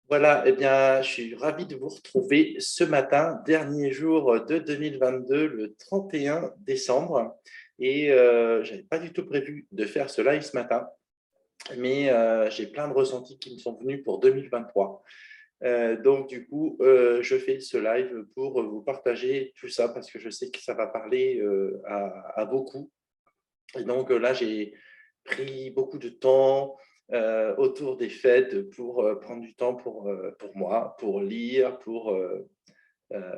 Voilà, eh bien, je suis ravi de vous retrouver ce matin, dernier jour de 2022, le 31 décembre. Et je n'avais pas du tout prévu de faire ce live ce matin, mais j'ai plein de ressentis qui me sont venus pour 2023. Donc, du coup, je fais ce live pour vous partager tout ça parce que je sais que ça va parler à beaucoup. Et donc là, j'ai pris beaucoup de temps autour des fêtes pour prendre du temps pour moi, pour lire, pour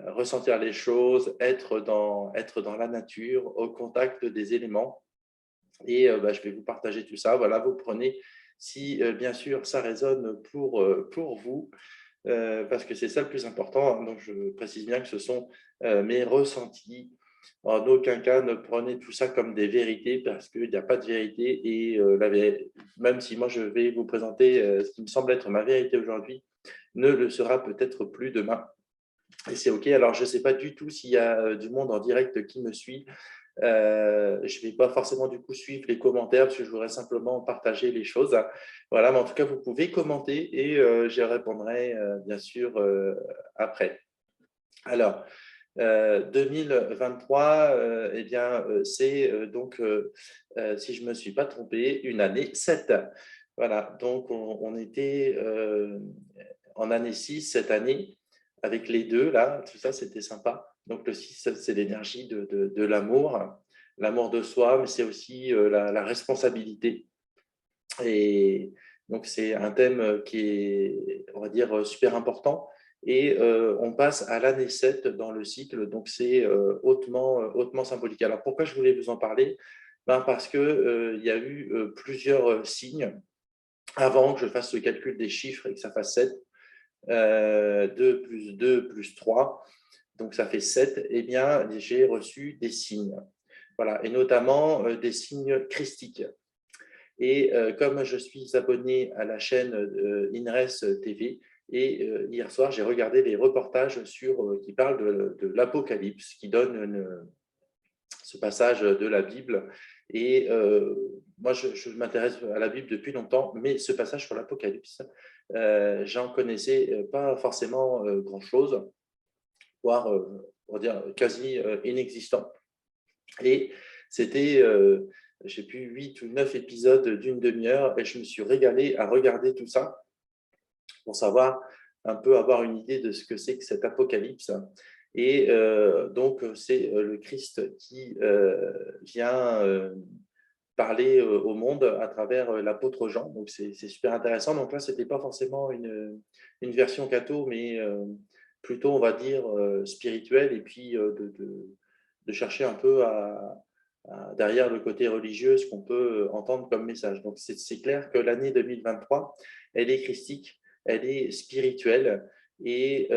ressentir les choses, être dans la nature, au contact des éléments. Et je vais vous partager tout ça. Voilà, vous prenez, si bien sûr ça résonne pour vous, parce que c'est ça le plus important, hein. Donc, je précise bien que ce sont mes ressentis. En aucun cas, ne prenez tout ça comme des vérités, parce qu'il n'y a pas de vérité. Et même si moi, je vais vous présenter ce qui me semble être ma vérité aujourd'hui, ne le sera peut-être plus demain. Et c'est OK. Alors, je ne sais pas du tout s'il y a du monde en direct qui me suit. Je ne vais pas forcément du coup suivre les commentaires parce que je voudrais simplement partager les choses. Voilà, mais en tout cas, vous pouvez commenter et j'y répondrai bien sûr après. Alors, 2023, eh bien, c'est si je ne me suis pas trompé, une année 7. Voilà, donc on était en année 6 cette année avec les deux, là, tout ça, c'était sympa. Donc le 6, c'est l'énergie de l'amour, l'amour de soi, mais c'est aussi la responsabilité. Et donc c'est un thème qui est, on va dire, super important. Et on passe à l'année 7 dans le cycle, donc c'est hautement symbolique. Alors pourquoi je voulais vous en parler? Parce qu'il y a eu plusieurs signes avant que je fasse le calcul des chiffres et que ça fasse 7. 2 plus 2 plus 3, donc ça fait 7. Eh bien, j'ai reçu des signes. Voilà, et notamment des signes christiques. Et comme je suis abonné à la chaîne INRES TV, et hier soir, j'ai regardé les reportages qui parlent de l'Apocalypse, qui donne ce passage de la Bible. Et moi, je m'intéresse à la Bible depuis longtemps, mais ce passage sur l'Apocalypse, j'en connaissais pas forcément grand-chose, voire, on va dire, quasi inexistant. Et c'était, je sais plus, 8 ou 9 épisodes d'une demi-heure, et je me suis régalé à regarder tout ça pour savoir un peu, avoir une idée de ce que c'est que cet apocalypse. Et donc, c'est le Christ qui vient parler au monde à travers l'apôtre Jean. Donc, c'est super intéressant. Donc là, ce n'était pas forcément une version catho, mais plutôt, on va dire, spirituelle, et puis de chercher un peu derrière le côté religieux ce qu'on peut entendre comme message. Donc, c'est clair que l'année 2023, elle est christique, elle est spirituelle, et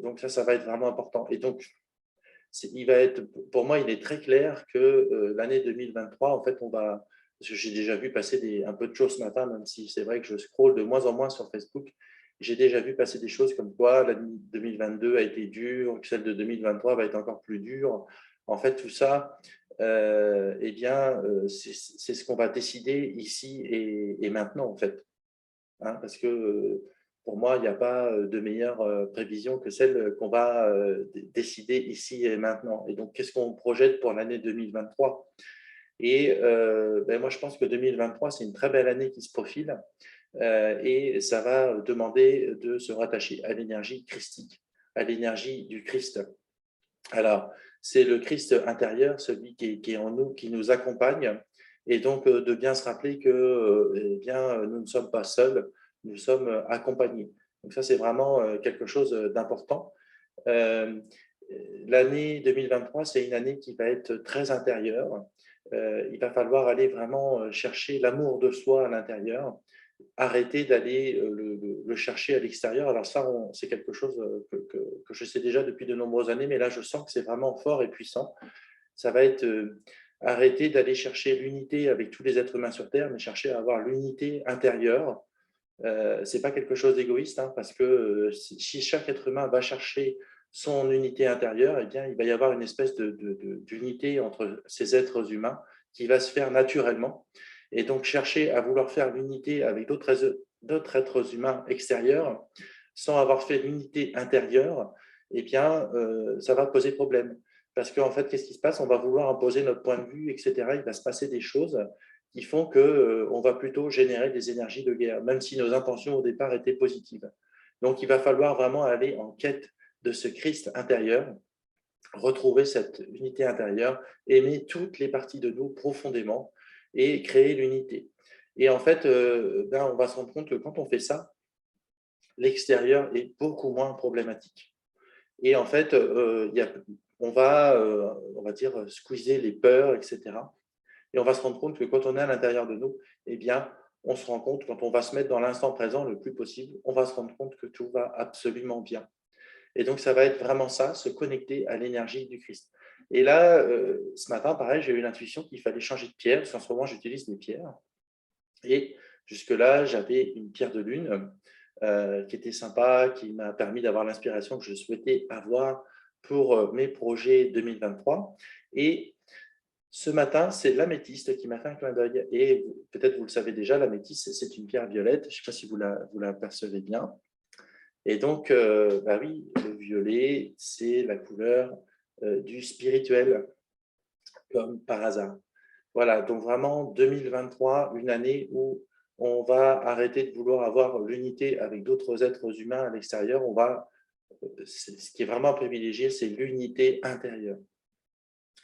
donc ça va être vraiment important. Et donc, il va être, pour moi, il est très clair que l'année 2023, en fait, parce que j'ai déjà vu passer un peu de choses ce matin, même si c'est vrai que je scrolle de moins en moins sur Facebook, j'ai déjà vu passer des choses comme quoi l'année 2022 a été dure, que celle de 2023 va être encore plus dure. En fait, tout ça, eh bien, c'est ce qu'on va décider ici et maintenant, en fait. Hein, parce que pour moi, il n'y a pas de meilleure prévision que celle qu'on va décider ici et maintenant. Et donc, qu'est-ce qu'on projette pour l'année 2023? Et moi, je pense que 2023, c'est une très belle année qui se profile, et ça va demander de se rattacher à l'énergie christique, à l'énergie du Christ. Alors, c'est le Christ intérieur, celui qui est en nous, qui nous accompagne, et donc de bien se rappeler que eh bien, nous ne sommes pas seuls, nous sommes accompagnés. Donc ça, c'est vraiment quelque chose d'important. Euh, L'année 2023, c'est une année qui va être très intérieure. Il va falloir aller vraiment chercher l'amour de soi à l'intérieur, arrêter d'aller le chercher à l'extérieur. Alors ça, c'est quelque chose que je sais déjà depuis de nombreuses années, mais là, je sens que c'est vraiment fort et puissant. Ça va être arrêter d'aller chercher l'unité avec tous les êtres humains sur Terre, mais chercher à avoir l'unité intérieure. Ce n'est pas quelque chose d'égoïste, hein, parce que si chaque être humain va chercher son unité intérieure, eh bien, il va y avoir une espèce d'unité entre ces êtres humains qui va se faire naturellement. Et donc, chercher à vouloir faire l'unité avec d'autres êtres humains extérieurs, sans avoir fait l'unité intérieure, eh bien, ça va poser problème. Parce qu'en fait, qu'est-ce qui se passe? On va vouloir imposer notre point de vue, etc. Il va se passer des choses qui font qu'on va plutôt générer des énergies de guerre, même si nos intentions au départ étaient positives. Donc, il va falloir vraiment aller en quête de ce Christ intérieur, retrouver cette unité intérieure, aimer toutes les parties de nous profondément et créer l'unité. Et en fait, on va se rendre compte que quand on fait ça, l'extérieur est beaucoup moins problématique. Et en fait, on va dire, squeezer les peurs, etc. Et on va se rendre compte que quand on est à l'intérieur de nous, eh bien, on se rend compte, quand on va se mettre dans l'instant présent le plus possible, on va se rendre compte que tout va absolument bien. Et donc, ça va être vraiment ça, se connecter à l'énergie du Christ. Et là, ce matin, pareil, j'ai eu l'intuition qu'il fallait changer de pierre, parce qu'en ce moment, j'utilise des pierres. Et jusque-là, j'avais une pierre de lune qui était sympa, qui m'a permis d'avoir l'inspiration que je souhaitais avoir pour mes projets 2023. Et ce matin, c'est l'améthyste qui m'a fait un clin d'œil. Et peut-être vous le savez déjà, l'améthyste, c'est une pierre violette. Je ne sais pas si vous la percevez bien. Et donc, oui, le violet, c'est la couleur du spirituel, comme par hasard. Voilà, donc vraiment 2023, une année où on va arrêter de vouloir avoir l'unité avec d'autres êtres humains à l'extérieur. Ce qui est vraiment privilégié, c'est l'unité intérieure.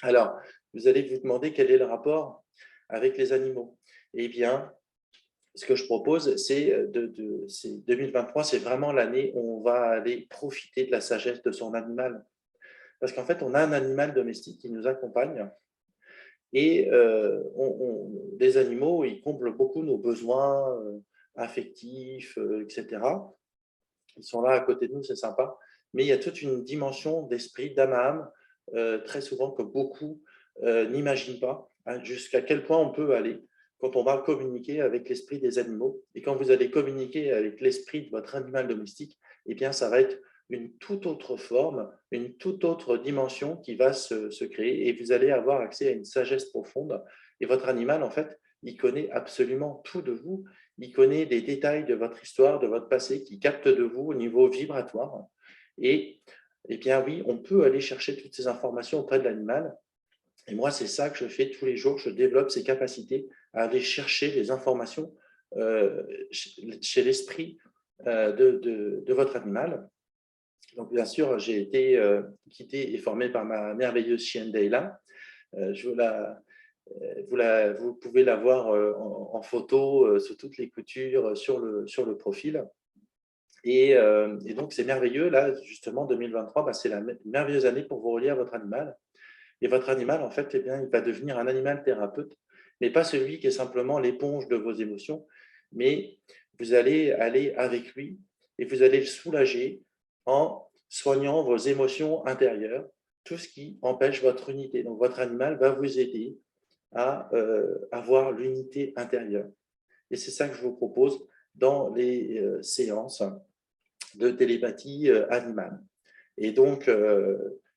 Alors, vous allez vous demander quel est le rapport avec les animaux. Eh bien, ce que je propose, c'est 2023, c'est vraiment l'année où on va aller profiter de la sagesse de son animal. Parce qu'en fait, on a un animal domestique qui nous accompagne et les animaux, ils comblent beaucoup nos besoins affectifs, etc. Ils sont là à côté de nous, c'est sympa. Mais il y a toute une dimension d'esprit, d'âme à âme, très souvent que beaucoup n'imaginent pas, hein, jusqu'à quel point on peut aller quand on va communiquer avec l'esprit des animaux. Et quand vous allez communiquer avec l'esprit de votre animal domestique, eh bien, ça va être une toute autre forme, une toute autre dimension qui va se créer et vous allez avoir accès à une sagesse profonde. Et votre animal, en fait, il connaît absolument tout de vous. Il connaît des détails de votre histoire, de votre passé, qui capte de vous au niveau vibratoire. Et, eh bien oui, on peut aller chercher toutes ces informations auprès de l'animal. Et moi, c'est ça que je fais tous les jours. Je développe ces capacités à aller chercher les informations chez l'esprit de votre animal. Donc, bien sûr, j'ai été guidé et formé par ma merveilleuse chienne Dayla. Je vous pouvez la voir en photo sous toutes les coutures sur le profil. Et donc, c'est merveilleux. Là, justement, 2023, c'est la merveilleuse année pour vous relier à votre animal. Et votre animal, en fait, eh bien, il va devenir un animal thérapeute, mais pas celui qui est simplement l'éponge de vos émotions, mais vous allez aller avec lui et vous allez le soulager en soignant vos émotions intérieures, tout ce qui empêche votre unité. Donc, votre animal va vous aider à avoir l'unité intérieure. Et c'est ça que je vous propose dans les séances de télépathie animale. Et donc,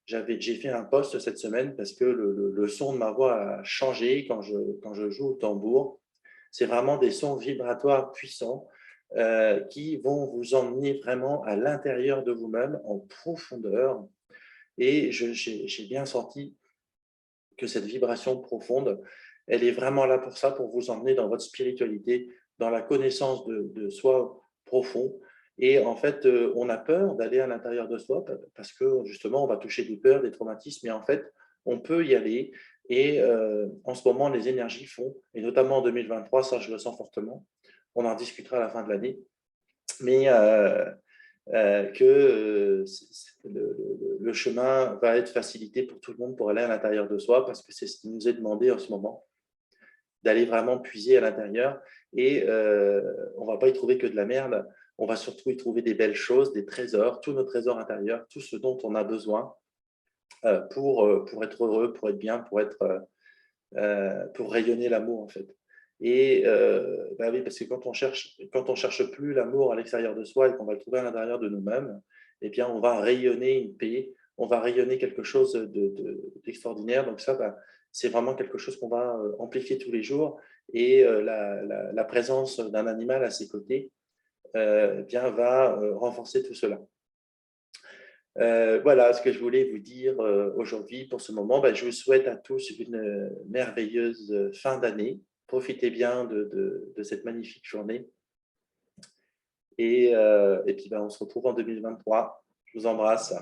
j'ai fait un post cette semaine parce que le son de ma voix a changé quand je joue au tambour. C'est vraiment des sons vibratoires puissants qui vont vous emmener vraiment à l'intérieur de vous-même, en profondeur. Et j'ai bien senti que cette vibration profonde, elle est vraiment là pour ça, pour vous emmener dans votre spiritualité, dans la connaissance de soi profond. Et en fait, on a peur d'aller à l'intérieur de soi parce que justement, on va toucher des peurs, des traumatismes, mais en fait, on peut y aller. Et en ce moment, les énergies font, et notamment en 2023, ça je le sens fortement, on en discutera à la fin de l'année, mais que le chemin va être facilité pour tout le monde pour aller à l'intérieur de soi, parce que c'est ce qui nous est demandé en ce moment, d'aller vraiment puiser à l'intérieur. Et on ne va pas y trouver que de la merde, on va surtout y trouver des belles choses, des trésors, tous nos trésors intérieurs, tout ce dont on a besoin pour être heureux, pour être bien, pour rayonner l'amour en fait. Et oui, parce que quand on cherche plus l'amour à l'extérieur de soi et qu'on va le trouver à l'intérieur de nous-mêmes, eh bien, on va rayonner une paix, on va rayonner quelque chose d'extraordinaire. Donc ça, c'est vraiment quelque chose qu'on va amplifier tous les jours. Et la présence d'un animal à ses côtés bien, va renforcer tout cela. Voilà ce que je voulais vous dire aujourd'hui pour ce moment. Ben, je vous souhaite à tous une merveilleuse fin d'année. Profitez bien de cette magnifique journée. Et puis, ben, on se retrouve en 2023. Je vous embrasse.